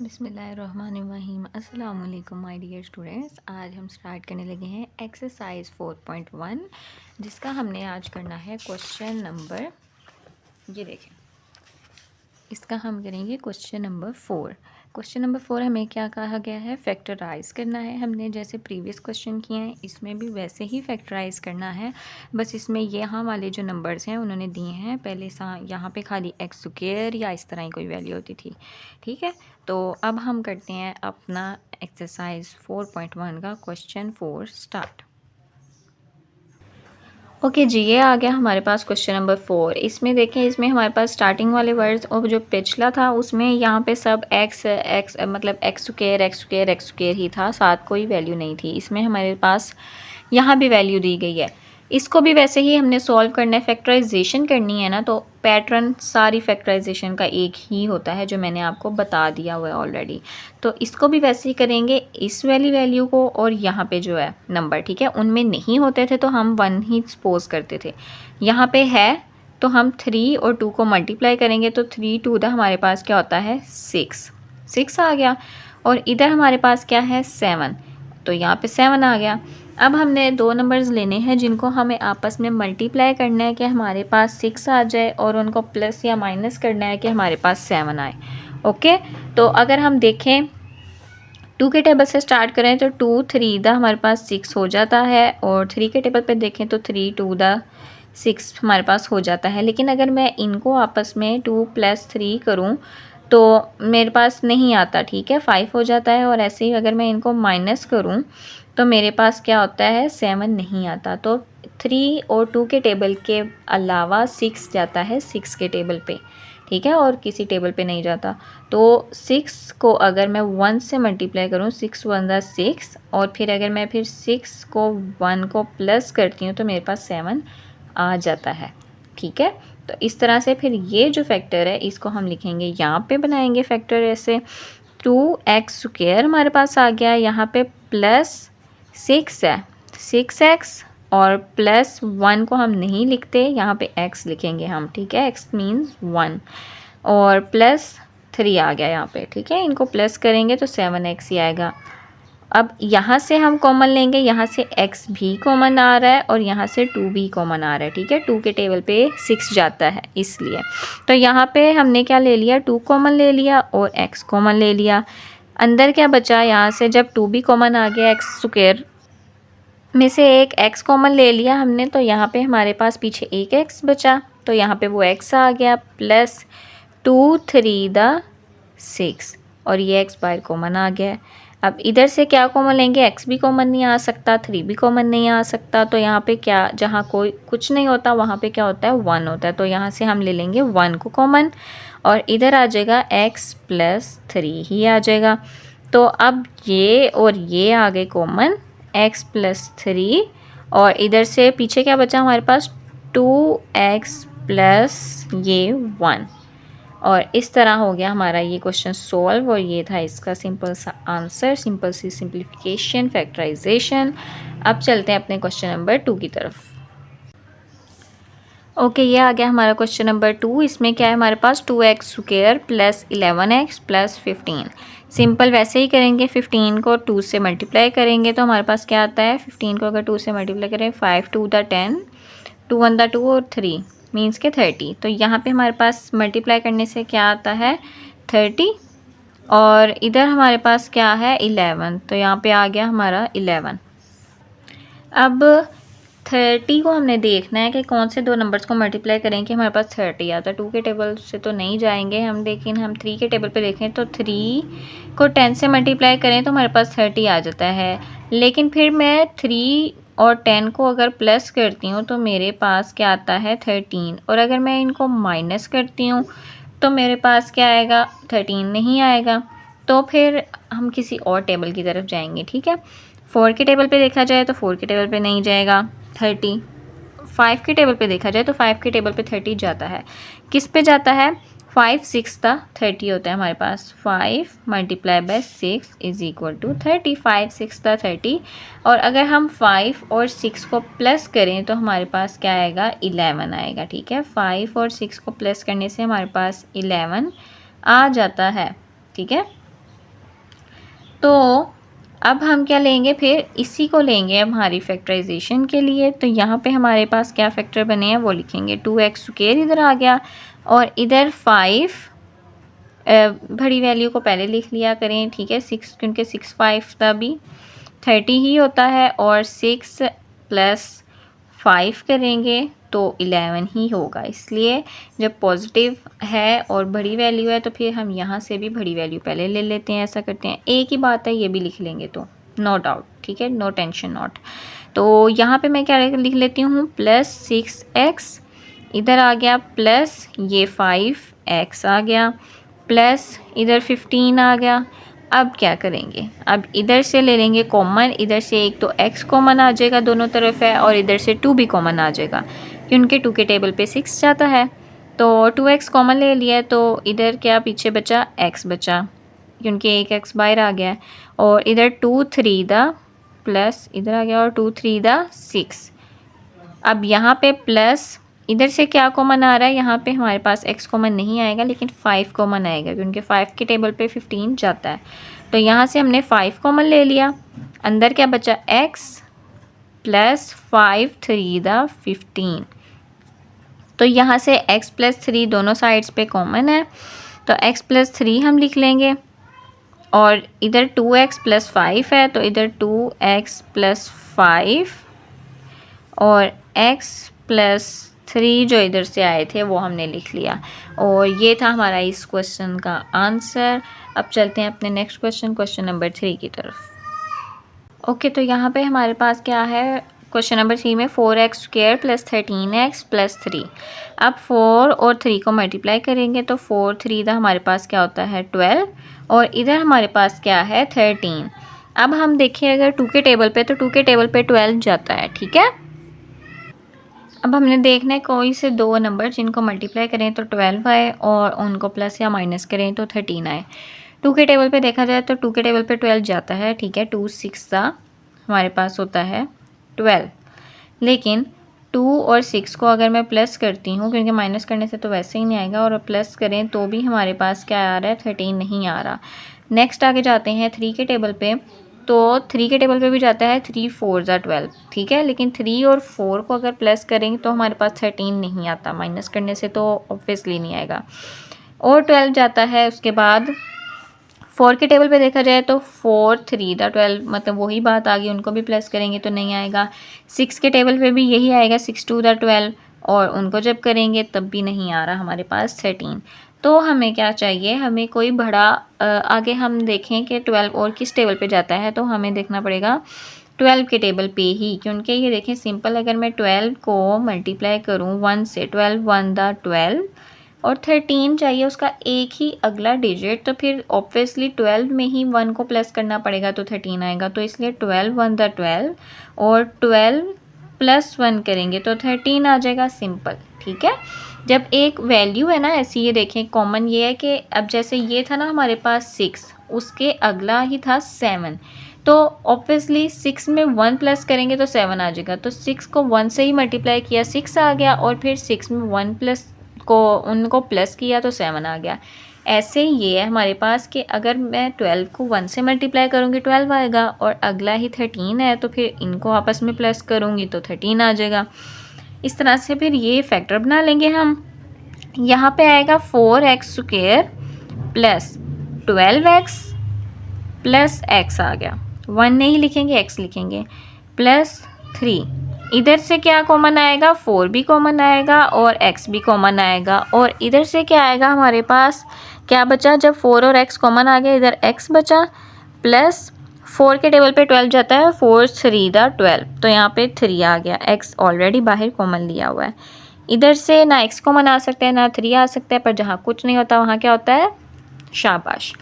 बिस्मिल्लाहिर्रहमानिर्रहीम। अस्सलाम वालेकुम माय डियर स्टूडेंट्स। आज हम स्टार्ट करने लगे हैं एक्सरसाइज 4.1, जिसका हमने आज करना है क्वेश्चन नंबर, ये देखें, इसका हम करेंगे क्वेश्चन नंबर 4। क्वेश्चन नंबर 4 हमें क्या कहा गया है, फैक्टराइज करना है। हमने जैसे प्रीवियस क्वेश्चन किए हैं इसमें भी वैसे ही फैक्टराइज करना है, बस इसमें यहाँ वाले जो नंबर्स हैं उन्होंने दिए हैं पहले यहाँ पे खाली एक्स स्क्वायर या इस तरह ही कोई वैल्यू होती थी। ठीक है, तो अब हम करते हैं अपना एक्सरसाइज 4.1 का क्वेश्चन 4 स्टार्ट। ओके जी, ये आ गया हमारे पास क्वेश्चन नंबर 4। इसमें देखें, इसमें हमारे पास स्टार्टिंग वाले वर्ड्स और जो पिछला था उसमें यहाँ पे सब एक्स मतलब एक्स स्क्वायर ही था, साथ कोई वैल्यू नहीं थी। इसमें हमारे पास यहाँ भी वैल्यू दी गई है। इसको भी वैसे ही हमने सॉल्व करना है, फैक्टराइजेशन करनी है ना, तो पैटर्न सारी फैक्टराइजेशन का एक ही होता है जो मैंने आपको बता दिया हुआ है ऑलरेडी। तो इसको भी वैसे ही करेंगे, इस वाली वैल्यू को और यहाँ पे जो है नंबर, ठीक है, उनमें नहीं होते थे तो हम 1 ही सपोज करते थे। यहाँ पे है तो हम 3 और 2 को मल्टीप्लाई करेंगे तो 3 2 हमारे पास क्या होता है 6 आ गया। और इधर हमारे पास क्या है 7, तो यहाँ पे 7 आ गया। अब हमने दो नंबर्स लेने हैं जिनको हमें आपस में मल्टीप्लाई करना है कि हमारे पास 6 आ जाए, और उनको प्लस या माइनस करना है कि हमारे पास 7 आए। ओके, तो अगर हम देखें 2 के टेबल से स्टार्ट करें तो 2 3 हमारे पास 6 हो जाता है, और 3 के टेबल पे देखें तो 3 2 6 हमारे पास हो जाता है। लेकिन अगर मैं इनको आपस में 2 + 3 करूं तो मेरे पास नहीं आता, ठीक है, 5 हो जाता है। और ऐसे ही अगर मैं इनको माइनस करूं तो मेरे पास क्या होता है 7 नहीं आता। तो 3 और 2 के टेबल के अलावा 6 जाता है 6 के टेबल पे, ठीक है, और किसी टेबल पे नहीं जाता। तो 6 को अगर मैं 1 से मल्टीप्लाई करूँ, 6 1 6, और फिर अगर मैं फिर 6 को 1 को प्लस करती हूँ तो मेरे पास 7 आ जाता है। ठीक है, तो इस तरह से फिर ये जो फैक्टर है इसको हम लिखेंगे, यहाँ पे बनाएंगे फैक्टर ऐसे 2x² हमारे पास आ गया, यहाँ पे प्लस 6 है 6x, और प्लस 1 को हम नहीं लिखते, यहाँ पे x लिखेंगे हम, ठीक है, x मीन्स 1, और प्लस 3 आ गया यहाँ पे, ठीक है, इनको प्लस करेंगे तो 7x ही आएगा। अब यहाँ से हम कॉमन लेंगे, यहाँ से x भी कॉमन आ रहा है और यहाँ से 2 भी कॉमन आ रहा है, ठीक है, 2 के टेबल पे 6 जाता है इसलिए। तो यहाँ पे हमने क्या ले लिया, 2 कॉमन ले लिया और x कॉमन ले लिया। अंदर क्या बचा, यहाँ से जब 2 भी कॉमन आ गया, एक्स स्क्वायर में से एक x कॉमन ले लिया हमने, तो यहाँ पे हमारे पास पीछे एक x बचा, तो यहाँ पे वो x आ गया, प्लस 2 3 6, और ये x बाहर कॉमन आ गया। अब इधर से क्या कॉमन लेंगे, x भी कॉमन नहीं आ सकता, 3 भी कॉमन नहीं आ सकता, तो यहाँ पे क्या, जहाँ कोई कुछ नहीं होता वहाँ पे क्या होता है 1 होता है, तो यहाँ से हम ले लेंगे 1 को कॉमन, और इधर आ जाएगा x + 3 ही आ जाएगा। तो अब ये और ये आ गए कॉमन, x + 3, और इधर से पीछे क्या बचा हमारे पास 2x + ये 1, और इस तरह हो गया हमारा ये क्वेश्चन सॉल्व। और ये था इसका सिंपल सा आंसर, सिंपल सी सिंप्लीफिकेशन, फैक्टराइजेशन। अब चलते हैं अपने क्वेश्चन नंबर 2 की तरफ। ओके, ये आ गया हमारा क्वेश्चन नंबर 2। इसमें क्या है हमारे पास 2x² + 11x + 15। सिंपल वैसे ही करेंगे, 15 को 2 से मल्टीप्लाई करेंगे तो हमारे पास क्या आता है, 15 को अगर 2 से मल्टीप्लाई करें, 5 2 10, 2 1 2 और 3 मीन्स के 30। तो यहाँ पे हमारे पास मल्टीप्लाई करने से क्या आता है 30, और इधर हमारे पास क्या है 11, तो यहाँ पे आ गया हमारा 11। अब 30 को हमने देखना है कि कौन से दो नंबर्स को मल्टीप्लाई करें कि हमारे पास 30 आता है। 2 के टेबल से तो नहीं जाएंगे हम, लेकिन हम 3 के टेबल पे देखें तो 3 को 10 से मल्टीप्लाई करें तो हमारे पास 30 आ जाता है। लेकिन फिर मैं 3 और 10 को अगर प्लस करती हूँ तो मेरे पास क्या आता है 13, और अगर मैं इनको माइनस करती हूँ तो मेरे पास क्या आएगा 13 नहीं आएगा। तो फिर हम किसी और टेबल की तरफ जाएंगे, ठीक है। 4 के टेबल पे देखा जाए तो 4 के टेबल पे नहीं जाएगा 30, 5 के टेबल पे देखा जाए तो 5 के टेबल पे 30 जाता है। किस पे जाता है, 5 6 30 होता है हमारे पास, 5 × 6 = 30, 5 6 30। और अगर हम 5 और 6 को प्लस करें तो हमारे पास क्या आएगा 11 आएगा, ठीक है। 5 और 6 को प्लस करने से हमारे पास 11 आ जाता है, ठीक है। तो अब हम क्या लेंगे, फिर इसी को लेंगे अब हमारी फैक्टराइजेशन के लिए। तो यहाँ पे हमारे पास क्या फैक्टर बने हैं वो लिखेंगे। 2x² इधर आ गया और इधर 5 बड़ी वैल्यू को पहले लिख लिया करें, ठीक है। 6 क्योंकि 6 5 तभी 30 ही होता है और 6 + 5 करेंगे तो 11 ही होगा। इसलिए जब पॉजिटिव है और बड़ी वैल्यू है तो फिर हम यहाँ से भी बड़ी वैल्यू पहले ले लेते हैं। ऐसा करते हैं, एक ही बात है, ये भी लिख लेंगे तो नो डाउट, ठीक है, नो टेंशन नॉट। तो यहाँ पे मैं क्या लिख लेती हूँ, +6x इधर आ गया, प्लस ये 5x आ गया, प्लस इधर 15 आ गया। अब क्या करेंगे, अब इधर से ले लेंगे कॉमन, इधर से एक तो x कॉमन आ जाएगा, दोनों तरफ है, और इधर से 2 भी कॉमन आ जाएगा क्योंकि 2 के टेबल पे 6 जाता है। तो 2x कॉमन ले लिया तो इधर क्या पीछे बचा, x बचा क्योंकि एक x बाहर आ गया, और इधर 2 3 दा प्लस इधर आ गया और 2 3 दा 6। अब यहाँ पे प्लस इधर से क्या कॉमन आ रहा है, यहाँ पे हमारे पास x कॉमन नहीं आएगा लेकिन 5 कॉमन आएगा क्योंकि 5 के टेबल पे 15 जाता है। तो यहाँ से हमने 5 कॉमन ले लिया, अंदर क्या बचा, x + 5 3 दा 15। तो यहाँ से x + 3 दोनों साइड्स पे कॉमन है तो x + 3 हम लिख लेंगे, और इधर 2x + 5 है तो इधर 2x + 5 और x + 3 जो इधर से आए थे वो हमने लिख लिया। और ये था हमारा इस क्वेश्चन का आंसर। अब चलते हैं अपने नेक्स्ट क्वेश्चन नंबर 3 की तरफ। ओके, तो यहाँ पे हमारे पास क्या है, क्वेश्चन नंबर 3 में 4x² + 13x + 3। अब 4 और 3 को मल्टीप्लाई करेंगे तो 4 3 दा हमारे पास क्या होता है 12, और इधर हमारे पास क्या है 13। अब हम देखें अगर 2 के टेबल पे तो 2 के टेबल पे 12 जाता है, ठीक है। अब हमने देखना है कोई से दो नंबर जिनको मल्टीप्लाई करें तो 12 आए और उनको प्लस या माइनस करें तो 13 आए। 2 के टेबल पे देखा जाए तो 2 के टेबल पे 12 जाता है, ठीक है। 2 6 दा हमारे पास होता है 12, लेकिन 2 और 6 को अगर मैं प्लस करती हूँ क्योंकि माइनस करने से तो वैसे ही नहीं आएगा, और प्लस करें तो भी हमारे पास क्या आ रहा है 13 नहीं आ रहा। नेक्स्ट आगे जाते हैं 3 के टेबल पे, तो 3 के टेबल पे भी जाता है 3 4 ज़ा 12, ठीक है, लेकिन 3 और 4 को अगर प्लस करेंगे तो हमारे पास 13 नहीं आता, माइनस करने से तो ऑब्वियसली नहीं आएगा। और 12 जाता है उसके बाद 4 के टेबल पे देखा जाए तो 4 3 दा 12, मतलब वही बात आ गई, उनको भी प्लस करेंगे तो नहीं आएगा। 6 के टेबल पे भी यही आएगा 6 2 दा 12, और उनको जब करेंगे तब भी नहीं आ रहा हमारे पास 13। तो हमें क्या चाहिए, हमें कोई बड़ा आगे हम देखें कि 12 और किस टेबल पे जाता है, तो हमें देखना पड़ेगा 12 के टेबल पे ही, क्योंकि ये देखें सिंपल, अगर मैं 12 को मल्टीप्लाई करूँ 1 से, 12 1 दा 12 और 13 चाहिए उसका एक ही अगला डिजिट, तो फिर ऑब्वियसली 12 में ही 1 को प्लस करना पड़ेगा तो 13 आएगा। तो इसलिए 12 1 दा 12 और 12 + 1 करेंगे तो 13 आ जाएगा, सिंपल, ठीक है। जब एक वैल्यू है ना ऐसी, ये देखें कॉमन ये है कि अब जैसे ये था ना हमारे पास 6, उसके अगला ही था 7, तो ऑब्वियसली 6 में 1 प्लस करेंगे तो 7 आ जाएगा। तो 6 को 1 से ही मल्टीप्लाई किया 6 आ गया, और फिर 6 में 1 प्लस को उनको प्लस किया तो 7 आ गया। ऐसे ये है हमारे पास कि अगर मैं 12 को 1 से मल्टीप्लाई करूँगी 12 आएगा, और अगला ही 13 है तो फिर इनको आपस में प्लस करूँगी तो 13 आ जाएगा। इस तरह से फिर ये फैक्टर बना लेंगे हम। यहाँ पे आएगा 4x² + 12x + x आ गया, 1 नहीं लिखेंगे x लिखेंगे, +3। इधर से क्या कॉमन आएगा, 4 भी कॉमन आएगा और x भी कॉमन आएगा, और इधर से क्या आएगा हमारे पास, क्या बचा, जब 4 और x कॉमन आ गया इधर x बचा, प्लस 4 के टेबल पे 12 जाता है, 4 3 दा 12, तो यहाँ पे 3 आ गया, x ऑलरेडी बाहर कॉमन लिया हुआ है। इधर से ना x कॉमन आ सकता है ना 3 आ सकता है, पर जहाँ कुछ नहीं होता वहाँ क्या होता है, शाबाश।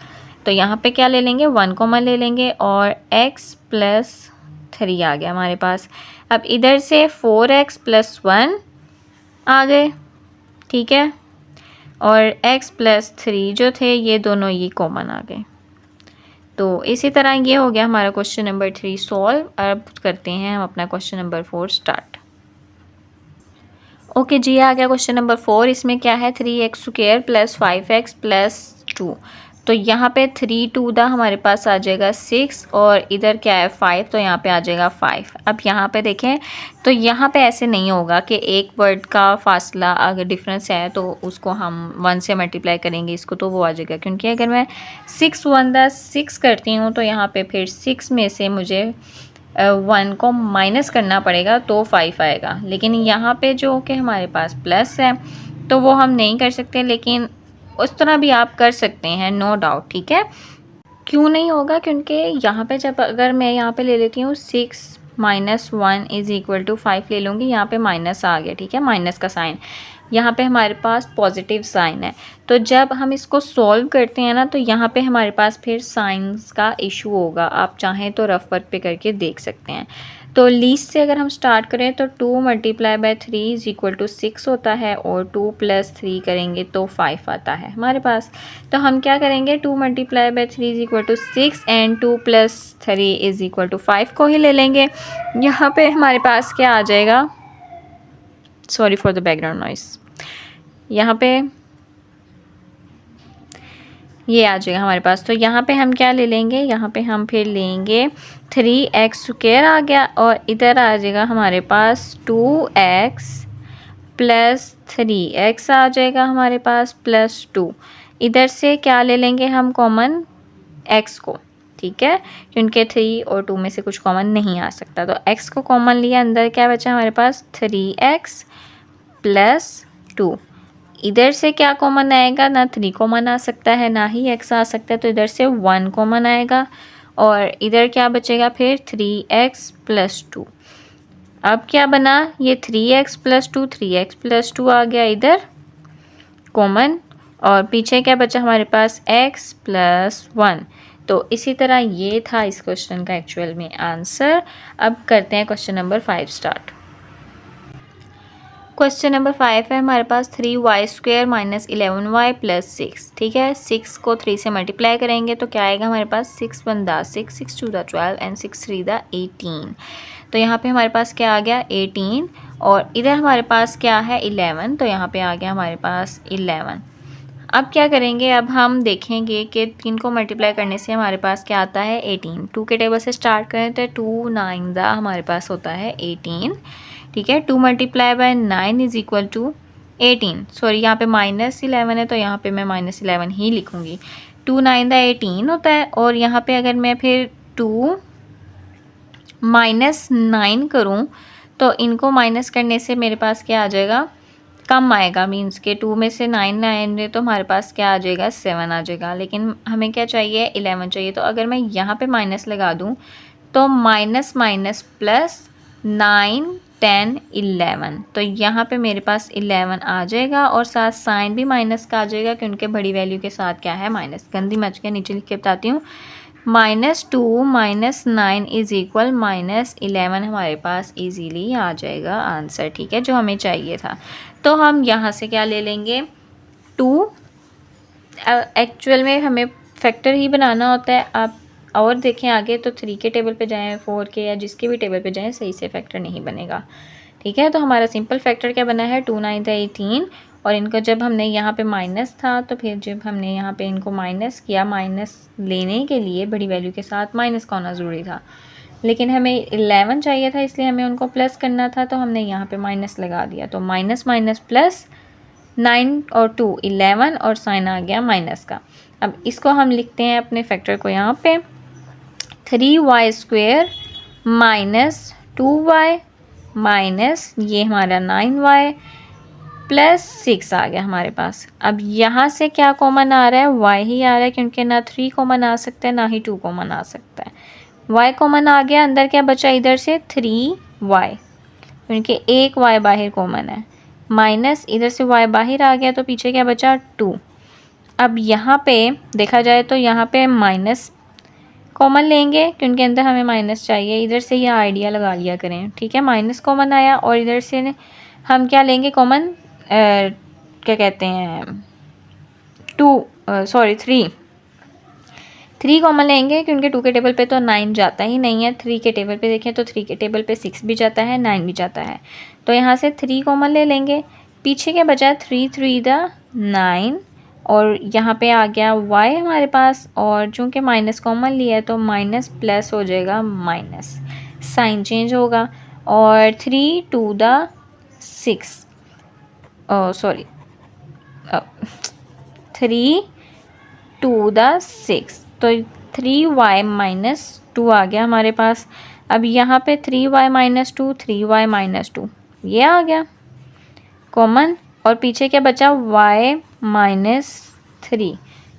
तो यहाँ पे क्या ले लेंगे, 1 कॉमन ले लेंगे और x + 3 आ गया हमारे पास। अब इधर से 4x + 1 आ गए, ठीक है, और x + 3 जो थे ये दोनों ये कॉमन आ गए। तो इसी तरह ये हो गया हमारा क्वेश्चन नंबर 3 सॉल्व। अब करते हैं हम अपना क्वेश्चन नंबर 4 स्टार्ट। ओके जी, आ गया क्वेश्चन नंबर 4। इसमें क्या है, 3x² + 5x + 2। तो यहाँ पे 3 टू द हमारे पास आ जाएगा 6 और इधर क्या है 5, तो यहाँ पे आ जाएगा 5। अब यहाँ पे देखें तो यहाँ पे ऐसे नहीं होगा कि एक वर्ड का फासला अगर डिफरेंस है तो उसको हम 1 से मल्टीप्लाई करेंगे इसको, तो वो आ जाएगा, क्योंकि अगर मैं 6 1 द 6 करती हूँ तो यहाँ पे फिर 6 में से मुझे 1 को माइनस करना पड़ेगा तो 5 आएगा। लेकिन यहाँ पे जो कि हमारे पास प्लस है तो वो हम नहीं कर सकते, लेकिन उस तरह भी आप कर सकते हैं, नो डाउट, ठीक है। क्यों नहीं होगा, क्योंकि यहाँ पे जब अगर मैं यहाँ पे ले लेती हूँ 6 माइनस 1 इज़ इक्वल टू 5 ले लूँगी, यहाँ पे माइनस आ गया, ठीक है, माइनस का साइन। यहाँ पे हमारे पास पॉजिटिव साइन है, तो जब हम इसको सॉल्व करते हैं ना तो यहाँ पे हमारे पास फिर साइंस का इशू होगा। आप चाहें तो रफ वर्क पे करके देख सकते हैं। तो लीस्ट से अगर हम स्टार्ट करें तो 2 multiply by 3 is equal to 6 होता है, और 2 प्लस 3 करेंगे तो 5 आता है हमारे पास। तो हम क्या करेंगे, 2 multiply by 3 is equal to 6 and 2 plus 3 is equal to 5 को ही ले लेंगे। यहाँ पे हमारे पास क्या आ जाएगा, sorry for the background noise, यहाँ पे ये आ जाएगा हमारे पास। तो यहाँ पे हम क्या ले लेंगे, यहाँ पे हम फिर लेंगे 3x² आ गया, और इधर आ जाएगा हमारे पास 2x प्लस 3x आ जाएगा हमारे पास प्लस 2। इधर से क्या ले लेंगे हम कॉमन, x को, ठीक है, क्योंकि 3 और 2 में से कुछ कॉमन नहीं आ सकता। तो x को कॉमन लिया, अंदर क्या बचा हमारे पास 3x प्लस 2। इधर से क्या कॉमन आएगा, ना 3 कॉमन आ सकता है ना ही x आ सकता है, तो इधर से 1 कॉमन आएगा, और इधर क्या बचेगा फिर 3x प्लस 2। अब क्या बना, ये 3x प्लस 2, 3x प्लस 2 आ गया इधर कॉमन, और पीछे क्या बचा हमारे पास x प्लस 1। तो इसी तरह ये था इस क्वेश्चन का एक्चुअल में आंसर। अब करते हैं question number 5 start. Question number 5 है हमारे पास 3y² माइनस 11y प्लस 6, ठीक है। 6 को 3 से मल्टीप्लाई करेंगे तो क्या आएगा हमारे पास, 6 1 दा 6, 6 2 दा 12 एंड 6 3 दा 18। तो यहाँ पे हमारे पास क्या आ गया 18, और इधर हमारे पास क्या है 11, तो यहाँ पे आ गया हमारे पास 11। अब क्या करेंगे, अब हम देखेंगे कि 3 को मल्टीप्लाई करने से हमारे पास क्या आता है 18। 2 के टेबल से स्टार्ट करें तो 2 9 दा हमारे पास होता है 18, ठीक है। 2 multiply by 9 is equal to 18, sorry यहाँ पे -11 है तो यहाँ पे मैं -11 ही लिखूँगी। 2 9 दा 18 होता है, और यहाँ पे अगर मैं फिर 2 -9 करूँ तो इनको माइनस करने से मेरे पास क्या आ जाएगा, कम आएगा, मीन्स के 2 में से 9 आएंगे तो हमारे पास क्या आ जाएगा 7 आ जाएगा, लेकिन हमें क्या चाहिए 11 चाहिए। तो अगर मैं यहाँ पे माइनस लगा दूँ तो माइनस माइनस प्लस 9 10 11, तो यहाँ पे मेरे पास 11 आ जाएगा, और साथ साइन भी माइनस का आ जाएगा क्योंकि बड़ी वैल्यू के साथ क्या है माइनस। गंदी मच गया, नीचे लिख के बताती हूँ, -2 -9 इज़ इक्वल -11 हमारे पास इजीली आ जाएगा आंसर, ठीक है, जो हमें चाहिए था। तो हम यहाँ से क्या ले लेंगे 2, एक्चुअल में हमें फैक्टर ही बनाना होता है। आप और देखें आगे तो 3 के टेबल पे जाएं, 4 के, या जिसके भी टेबल पे जाएं, सही से फैक्टर नहीं बनेगा, ठीक है। तो हमारा सिंपल फैक्टर क्या बना है 2 9 18, और इनको जब हमने यहाँ पे माइनस था तो फिर जब हमने यहाँ पे इनको माइनस किया, माइनस लेने के लिए बड़ी वैल्यू के साथ माइनस का होना ज़रूरी था, लेकिन हमें 11 चाहिए था इसलिए हमें उनको प्लस करना था, तो हमने यहाँ पे माइनस लगा दिया। तो माइनस माइनस प्लस 9 और 2 11, और साइन आ गया माइनस का। अब इसको हम लिखते हैं अपने फैक्टर को यहाँ पे 3y² माइनस 2y माइनस ये हमारा 9y प्लस 6 आ गया हमारे पास। अब यहाँ से क्या कॉमन आ रहा है, y ही आ रहा है, क्योंकि ना 3 कॉमन आ सकता है ना ही 2 कॉमन आ सकता है। y कॉमन आ गया, अंदर क्या बचा इधर से 3y, क्योंकि एक y बाहर कॉमन है, माइनस इधर से y बाहर आ गया तो पीछे क्या बचा 2। अब यहाँ पे देखा जाए तो यहाँ पे माइनस कॉमन लेंगे क्योंकि अंदर हमें माइनस चाहिए, इधर से ये आइडिया लगा लिया करें, ठीक है। माइनस कॉमन आया, और इधर से हम क्या लेंगे कॉमन, क्या कहते हैं 3 कॉमन लेंगे, क्योंकि 2 के टेबल पे तो 9 जाता ही नहीं है। 3 के टेबल पे देखें तो 3 के टेबल पे 6 भी जाता है, 9 भी जाता है, तो यहाँ से 3 कॉमन ले लेंगे। पीछे क्या बचा 3 3 दा 9 और यहाँ पे आ गया y हमारे पास, और चूँकि माइनस कॉमन लिया है तो माइनस प्लस हो जाएगा माइनस, साइन चेंज होगा। और 3 to the 6 sorry 3 to the 6, तो 3y माइनस 2 आ गया हमारे पास। अब यहाँ पे 3y माइनस 2, 3y माइनस 2 ये आ गया कॉमन, और पीछे क्या बचा y माइनस 3।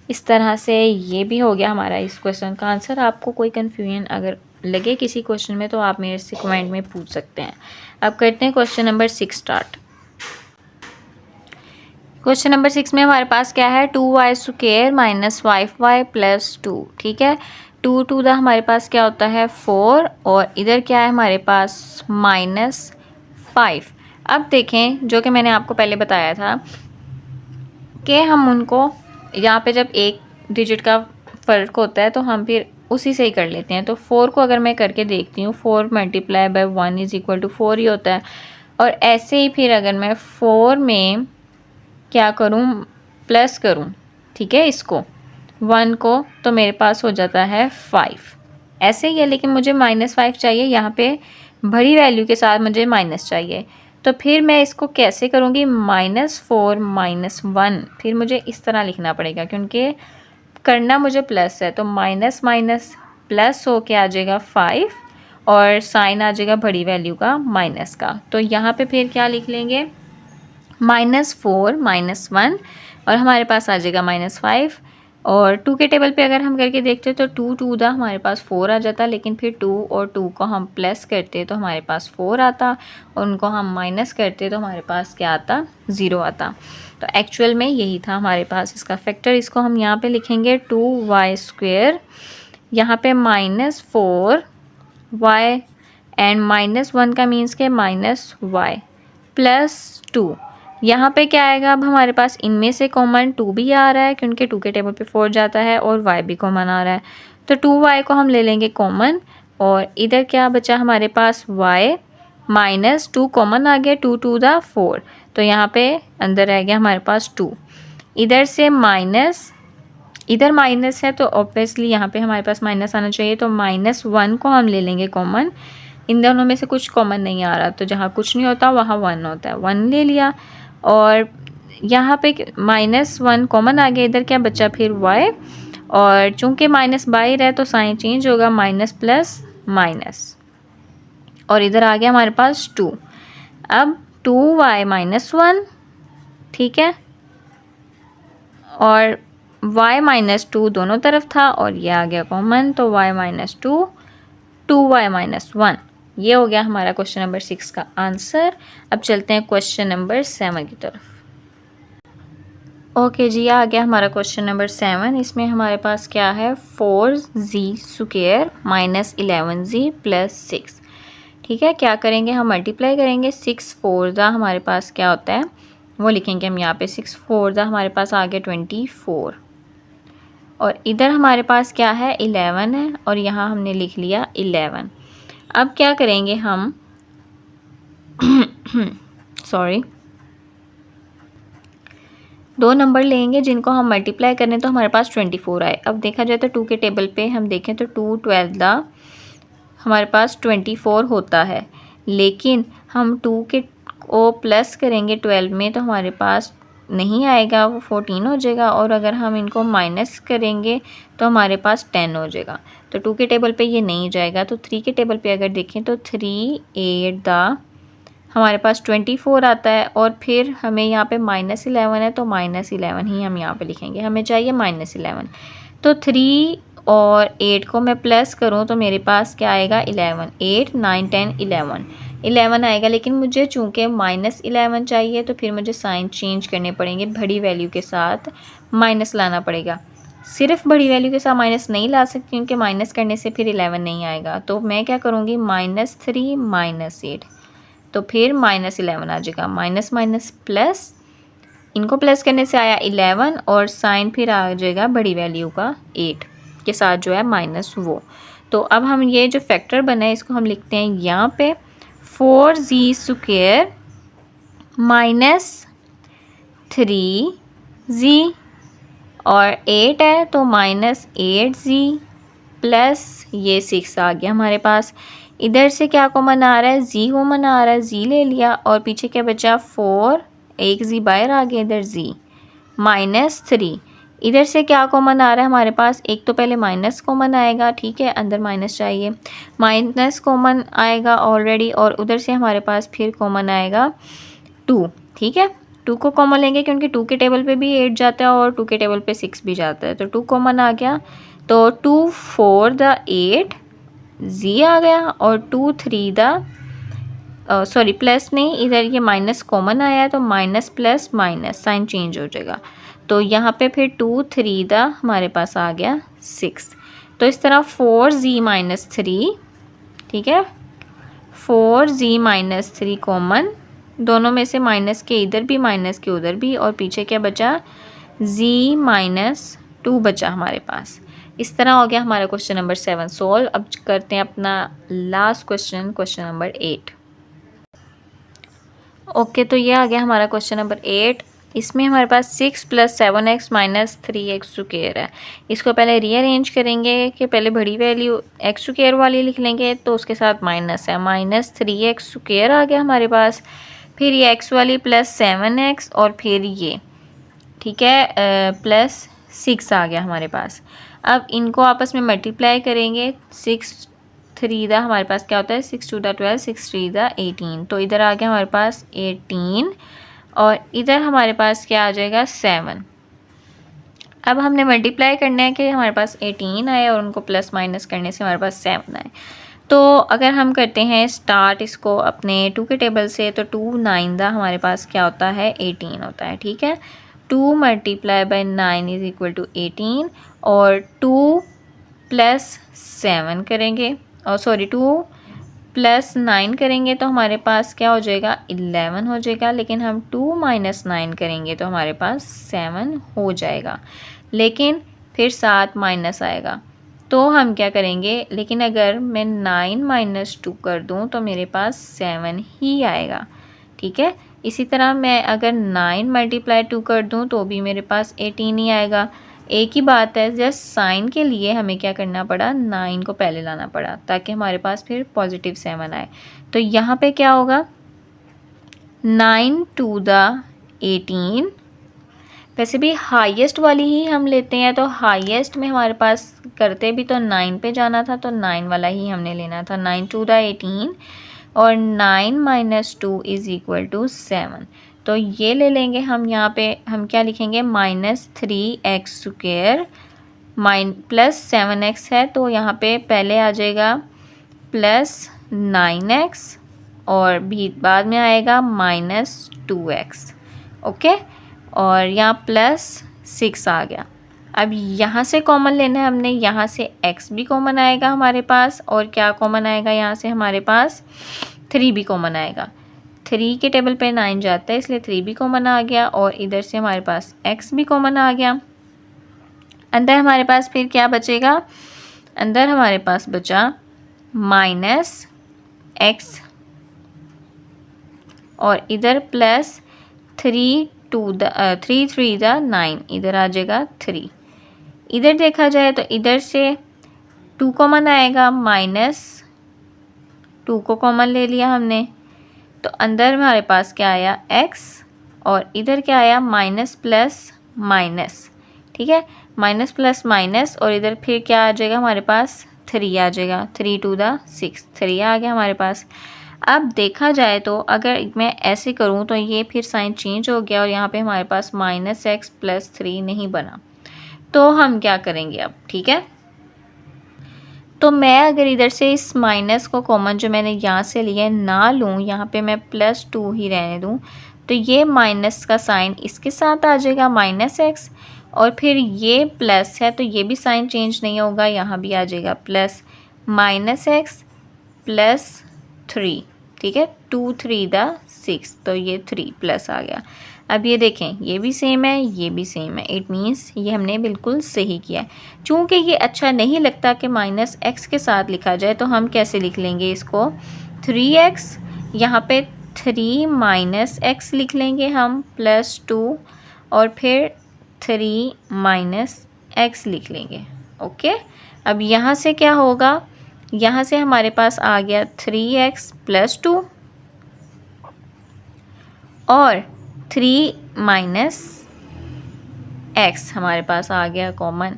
इस तरह से ये भी हो गया हमारा इस क्वेश्चन का आंसर। आपको कोई कन्फ्यूजन अगर लगे किसी क्वेश्चन में तो आप मेरे से कमेंट में पूछ सकते हैं। अब करते हैं question number 6 start. Question number 6 में हमारे पास क्या है, 2y square minus 5y plus 2। ठीक है, 2 टू द हमारे पास क्या होता है 4, और इधर क्या है हमारे पास माइनस 5। अब देखें, जो कि मैंने आपको पहले बताया था कि हम उनको यहाँ पे जब एक डिजिट का फ़र्क होता है तो हम फिर उसी से ही कर लेते हैं। तो 4 को अगर मैं करके देखती हूँ, 4 multiply by 1 is equal to 4 ही होता है। और ऐसे ही फिर अगर मैं 4 में क्या करूँ, प्लस करूँ, ठीक है, इसको 1 को, तो मेरे पास हो जाता है 5। ऐसे ही है, लेकिन मुझे -5 चाहिए, यहाँ पे बड़ी वैल्यू के साथ मुझे माइनस चाहिए। तो फिर मैं इसको कैसे करूँगी, -4 -1, फिर मुझे इस तरह लिखना पड़ेगा क्योंकि करना मुझे प्लस है। तो माइनस माइनस प्लस हो के आ जाएगा 5, और साइन आ जाएगा बड़ी वैल्यू का माइनस का। तो यहाँ पे फिर क्या लिख लेंगे, -4 -1, और हमारे पास आ जाएगा -5। और 2 के टेबल पे अगर हम करके देखते तो 2 टू द हमारे पास 4 आ जाता, लेकिन फिर 2 और 2 को हम प्लस करते तो हमारे पास 4 आता, और उनको हम माइनस करते तो हमारे पास क्या आता, 0 आता। तो एक्चुअल में यही था हमारे पास इसका फैक्टर। इसको हम यहाँ पे लिखेंगे 2y स्क्वेयर, यहाँ पे -4y एंड -1 का मीन्स के -y प्लस 2। यहाँ पे क्या आएगा, अब हमारे पास इनमें से कॉमन 2 भी आ रहा है क्योंकि 2 के टेबल पे 4 जाता है, और y भी कॉमन आ रहा है। तो 2y को हम ले लेंगे कॉमन, और इधर क्या बचा हमारे पास y -2 कॉमन आ गया, 2 टू द 4, तो यहाँ पे अंदर रह गया हमारे पास 2। इधर से माइनस, इधर माइनस है तो ऑब्वियसली यहाँ पे हमारे पास माइनस आना चाहिए, तो -1 को हम ले लेंगे कॉमन। इन दोनों में से कुछ कॉमन नहीं आ रहा, तो जहाँ कुछ नहीं होता वहाँ 1 होता है, 1 ले लिया। और यहाँ पे -1 कॉमन आ गया, इधर क्या बचा फिर y, और चूंकि माइनस बाहर है तो साइन चेंज होगा, माइनस प्लस माइनस, और इधर आ गया हमारे पास 2। अब 2y -1, ठीक है, और y -2 दोनों तरफ था, और ये आ गया कॉमन, तो y -2 2y -1, ये हो गया हमारा क्वेश्चन नंबर 6 का आंसर। अब चलते हैं क्वेश्चन नंबर 7 की तरफ। ओके जी, आ गया हमारा क्वेश्चन नंबर 7। इसमें हमारे पास क्या है, 4z स्क्वायर -11z प्लस 6। ठीक है, क्या करेंगे, हम मल्टीप्लाई करेंगे। 6 4 हमारे पास क्या होता है वो लिखेंगे हम यहाँ पे। 6 4 हमारे पास आ गया 24, और इधर हमारे पास क्या है 11 है, और यहाँ हमने लिख लिया 11। अब क्या करेंगे हम सॉरी, 2 नंबर लेंगे जिनको हम मल्टीप्लाई करें तो हमारे पास 24 आए। अब देखा जाए तो 2 के टेबल पे हम देखें तो 2 12 हमारे पास 24 होता है, लेकिन हम 2 के को प्लस करेंगे 12 में तो हमारे पास नहीं आएगा, वो 14 हो जाएगा। और अगर हम इनको माइनस करेंगे तो हमारे पास 10 हो जाएगा। तो 2 के टेबल पे ये नहीं जाएगा। तो 3 के टेबल पे अगर देखें तो 3 8 हमारे पास 24 आता है, और फिर हमें यहाँ पे -11 है तो -11 ही हम यहाँ पे लिखेंगे, हमें चाहिए -11। तो 3 और 8 को मैं प्लस करूँ तो मेरे पास क्या आएगा 11, 8 9 10 11 आएगा। लेकिन मुझे चूँकि -11 चाहिए तो फिर मुझे साइन चेंज करने पड़ेंगे, बड़ी वैल्यू के साथ माइनस लाना पड़ेगा। सिर्फ बड़ी वैल्यू के साथ माइनस नहीं ला सकती क्योंकि माइनस करने से फिर 11 नहीं आएगा। तो मैं क्या करूँगी, -3 -8, तो फिर -11 आ जाएगा। माइनस माइनस प्लस, इनको प्लस करने से आया 11, और साइन फिर आ जाएगा बड़ी वैल्यू का 8 के साथ जो है माइनस वो। तो अब हम ये जो फैक्टर बना है इसको हम लिखते हैं यहाँ पे 4z स्क्वायर -3z और 8 है तो -8z प्लस ये 6 आ गया हमारे पास। इधर से क्या कॉमन आ रहा है, z कॉमन आ रहा है, z ले लिया और पीछे क्या बचा 4, एक z बाहर आ गया, इधर z -3। इधर से क्या कॉमन आ रहा है हमारे पास, एक तो पहले माइनस कॉमन आएगा, ठीक है, अंदर माइनस चाहिए, माइनस कॉमन आएगा ऑलरेडी, और उधर से हमारे पास फिर कॉमन आएगा 2, ठीक है। 2 को कॉमन लेंगे क्योंकि 2 के टेबल पे भी 8 जाता है और 2 के टेबल पे 6 भी जाता है, तो 2 कॉमन आ गया, तो 2 4 द 8 z आ गया, और 2 3 द सॉरी प्लस नहीं, इधर ये माइनस कॉमन आया है तो minus plus minus sign change हो जाएगा, तो यहाँ पे फिर 2 3 द हमारे पास आ गया 6। तो इस तरह 4z-3, ठीक है, 4z-3 कॉमन, दोनों में से माइनस के इधर भी माइनस के उधर भी, और पीछे क्या बचा z-2 बचा हमारे पास। इस तरह हो गया हमारा क्वेश्चन नंबर 7 सोल्व। अब करते हैं अपना last question, question number 8। Okay, तो ये आ गया हमारा क्वेश्चन नंबर 8। इसमें हमारे पास 6 + 7x - 3x² है। इसको पहले रीअरेंज करेंगे कि पहले बड़ी वैल्यू x² वाली लिख लेंगे, तो उसके साथ माइनस है, -3x² आ गया हमारे पास, फिर ये x वाली प्लस 7x, और फिर ये, ठीक है, प्लस 6 आ गया हमारे पास। अब इनको आपस में मल्टीप्लाई करेंगे, 6 3 दा हमारे पास क्या होता है, 6 2 दा 12, 6 3 दा 18, तो इधर आ गया हमारे पास 18, और इधर हमारे पास क्या आ जाएगा 7। अब हमने मल्टीप्लाई करना है कि हमारे पास 18 आए और उनको प्लस माइनस करने से हमारे पास 7 आए। तो अगर हम करते हैं स्टार्ट इसको अपने 2 के टेबल से, तो 2 9 दा हमारे पास क्या होता है 18 होता है, ठीक है। 2 × 9 = 18, और 2 + 7 करेंगे, और सॉरी 2 + 9 करेंगे तो हमारे पास क्या हो जाएगा 11 हो जाएगा, लेकिन हम 2 - 9 करेंगे तो हमारे पास 7 हो जाएगा, लेकिन फिर 7 माइनस आएगा, तो हम क्या करेंगे, लेकिन अगर मैं 9 - 2 कर दूं तो मेरे पास 7 ही आएगा, ठीक है। इसी तरह मैं अगर 9 × 2 कर दूं तो भी मेरे पास 18 ही आएगा। एक ही बात है, जस्ट साइन के लिए हमें क्या करना पड़ा, 9 को पहले लाना पड़ा ताकि हमारे पास फिर पॉजिटिव 7 आए। तो यहाँ पे क्या होगा 9 2 दा 18, वैसे भी हाईएस्ट वाली ही हम लेते हैं, तो हाईएस्ट में हमारे पास करते भी तो 9 पे जाना था, तो 9 वाला ही हमने लेना था, 9 2 दा 18, और 9 - 2 = 7, तो ये ले लेंगे हम। यहाँ पे हम क्या लिखेंगे -3x² प्लस 7x है, तो यहाँ पे पहले आ जाएगा प्लस 9x, और भी बाद में आएगा -2x, ओके, और यहाँ प्लस 6 आ गया। अब यहाँ से कॉमन लेना है हमने, यहाँ से x भी कॉमन आएगा हमारे पास, और क्या कॉमन आएगा यहाँ से हमारे पास 3 भी कॉमन आएगा। 3 के टेबल पे 9 जाता है, इसलिए 3 भी कॉमन आ गया, और इधर से हमारे पास x भी कॉमन आ गया। अंदर हमारे पास फिर क्या बचेगा, अंदर हमारे पास बचा -x, और इधर प्लस 3 3 दा 9, इधर आ जाएगा 3। इधर देखा जाए तो इधर से 2 कॉमन आएगा, -2 को कॉमन ले लिया हमने, तो अंदर हमारे पास क्या आया x, और इधर क्या आया माइनस प्लस माइनस, ठीक है, माइनस प्लस माइनस, और इधर फिर क्या आ जाएगा हमारे पास 3 आ जाएगा, 3 2 दा 6, 3 आ गया हमारे पास। अब देखा जाए तो अगर मैं ऐसे करूं तो ये फिर साइन चेंज हो गया, और यहाँ पे हमारे पास -x + 3 नहीं बना, तो हम क्या करेंगे अब, ठीक है। तो मैं अगर इधर से इस माइनस को कॉमन जो मैंने यहाँ से लिया ना लूँ, यहाँ पे मैं +2 ही रहने दूँ, तो ये माइनस का साइन इसके साथ आ जाएगा -x, और फिर ये प्लस है तो ये भी साइन चेंज नहीं होगा, यहाँ भी आ जाएगा प्लस -x + 3, ठीक है, 2 3 दा 6, तो ये 3 प्लस आ गया। अब ये देखें, ये भी सेम है, ये भी सेम है, इट मीन्स ये हमने बिल्कुल सही किया है। चूँकि ये अच्छा नहीं लगता कि -x के साथ लिखा जाए, तो हम कैसे लिख लेंगे इसको 3x, यहाँ पे 3 - x लिख लेंगे हम +2, और फिर 3 माइनस एक्स लिख लेंगे। ओके, अब यहाँ से क्या होगा, यहाँ से हमारे पास आ गया 3x प्लस 2 और 3 माइनस एक्स हमारे पास आ गया कॉमन।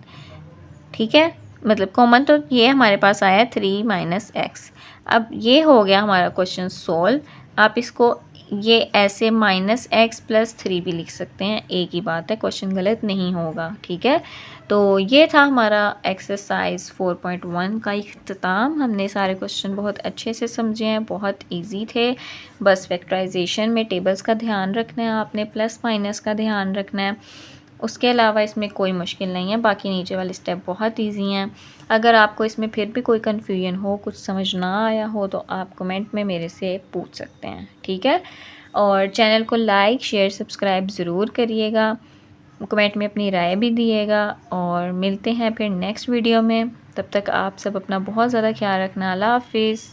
ठीक है, मतलब कॉमन तो ये हमारे पास आया 3 माइनस एक्स। अब ये हो गया हमारा क्वेश्चन सोल्व। आप इसको ये ऐसे माइनस एक्स प्लस 3 भी लिख सकते हैं, एक ही बात है, क्वेश्चन गलत नहीं होगा। ठीक है, तो ये था हमारा एक्सरसाइज 4.1 का इख्तिताम। हमने सारे क्वेश्चन बहुत अच्छे से समझे हैं, बहुत इजी थे। बस फैक्टराइजेशन में टेबल्स का ध्यान रखना है आपने, प्लस माइनस का ध्यान रखना है, उसके अलावा इसमें कोई मुश्किल नहीं है। बाकी नीचे वाले स्टेप बहुत इजी हैं। अगर आपको इसमें फिर भी कोई कन्फ्यूजन हो, कुछ समझ ना आया हो, तो आप कमेंट में मेरे से पूछ सकते हैं। ठीक है, और चैनल को लाइक शेयर सब्सक्राइब ज़रूर करिएगा, कमेंट में अपनी राय भी दिएगा, और मिलते हैं फिर नेक्स्ट वीडियो में। तब तक आप सब अपना बहुत ज़्यादा ख्याल रखना। अल्लाह हाफिज़।